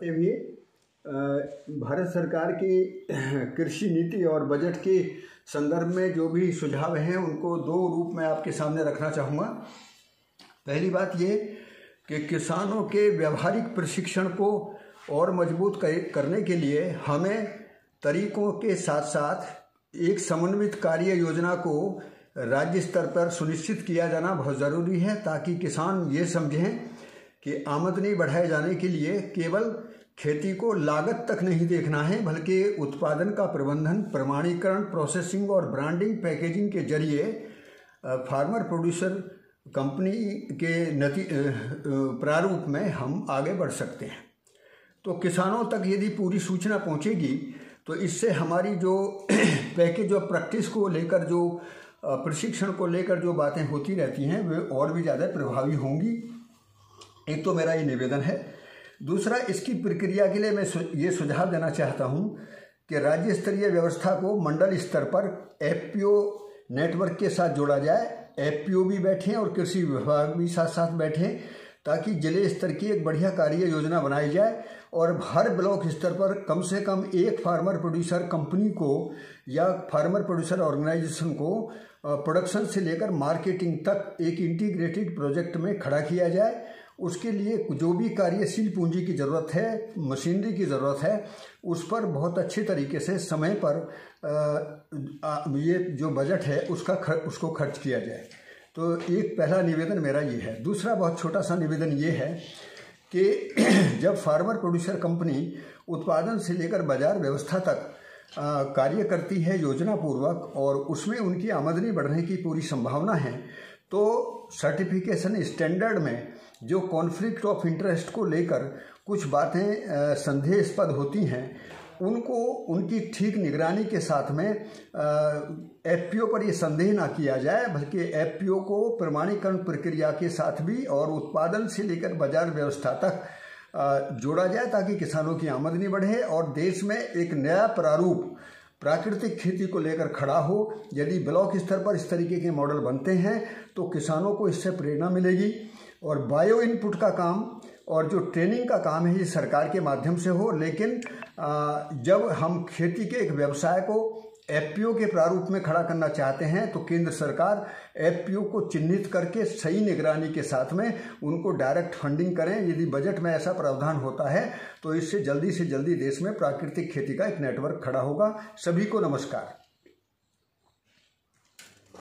ये भी भारत सरकार की कृषि नीति और बजट के संदर्भ में जो भी सुझाव हैं उनको दो रूप में आपके सामने रखना चाहूँगा। पहली बात ये कि किसानों के व्यावहारिक प्रशिक्षण को और मजबूत करने के लिए हमें तरीकों के साथ साथ एक समन्वित कार्य योजना को राज्य स्तर पर सुनिश्चित किया जाना बहुत ज़रूरी है, ताकि किसान ये समझें कि आमदनी बढ़ाए जाने के लिए केवल खेती को लागत तक नहीं देखना है, बल्कि उत्पादन का प्रबंधन, प्रमाणीकरण, प्रोसेसिंग और ब्रांडिंग, पैकेजिंग के जरिए फार्मर प्रोड्यूसर कंपनी के प्रारूप में हम आगे बढ़ सकते हैं। तो किसानों तक यदि पूरी सूचना पहुंचेगी तो इससे हमारी जो पैकेज और प्रैक्टिस को लेकर, जो प्रशिक्षण को लेकर जो बातें होती रहती हैं वे और भी ज़्यादा प्रभावी होंगी। एक तो मेरा ये निवेदन है। दूसरा, इसकी प्रक्रिया के लिए मैं ये सुझाव देना चाहता हूँ कि राज्य स्तरीय व्यवस्था को मंडल स्तर पर एफपीओ नेटवर्क के साथ जोड़ा जाए। एफपीओ भी बैठें और कृषि विभाग भी साथ साथ बैठें, ताकि जिले स्तर की एक बढ़िया कार्य योजना बनाई जाए और हर ब्लॉक स्तर पर कम से कम एक फार्मर प्रोड्यूसर कंपनी को या फार्मर प्रोड्यूसर ऑर्गेनाइजेशन को प्रोडक्शन से लेकर मार्केटिंग तक एक इंटीग्रेटेड प्रोजेक्ट में खड़ा किया जाए। उसके लिए जो भी कार्यशील पूंजी की ज़रूरत है, मशीनरी की ज़रूरत है, उस पर बहुत अच्छे तरीके से समय पर ये जो बजट है उसको खर्च किया जाए। तो एक पहला निवेदन मेरा ये है। दूसरा बहुत छोटा सा निवेदन ये है कि जब फार्मर प्रोड्यूसर कंपनी उत्पादन से लेकर बाजार व्यवस्था तक कार्य करती है योजना पूर्वक और उसमें उनकी आमदनी बढ़ने की पूरी संभावना है, तो सर्टिफिकेशन स्टैंडर्ड में जो कॉन्फ्लिक्ट ऑफ इंटरेस्ट को लेकर कुछ बातें संदेहास्पद होती हैं, उनको उनकी ठीक निगरानी के साथ में एफपीओ पर ये संदेह ना किया जाए, बल्कि एफपीओ को प्रमाणीकरण प्रक्रिया के साथ भी और उत्पादन से लेकर बाजार व्यवस्था तक जोड़ा जाए, ताकि किसानों की आमदनी बढ़े और देश में एक नया प्रारूप प्राकृतिक खेती को लेकर खड़ा हो। यदि ब्लॉक स्तर पर इस तरीके के मॉडल बनते हैं तो किसानों को इससे प्रेरणा मिलेगी और बायो इनपुट का काम और जो ट्रेनिंग का काम है ये सरकार के माध्यम से हो। लेकिन जब हम खेती के एक व्यवसाय को एफपीओ के प्रारूप में खड़ा करना चाहते हैं तो केंद्र सरकार एफपीओ को चिन्हित करके सही निगरानी के साथ में उनको डायरेक्ट फंडिंग करें। यदि बजट में ऐसा प्रावधान होता है तो इससे जल्दी से जल्दी देश में प्राकृतिक खेती का एक नेटवर्क खड़ा होगा। सभी को नमस्कार।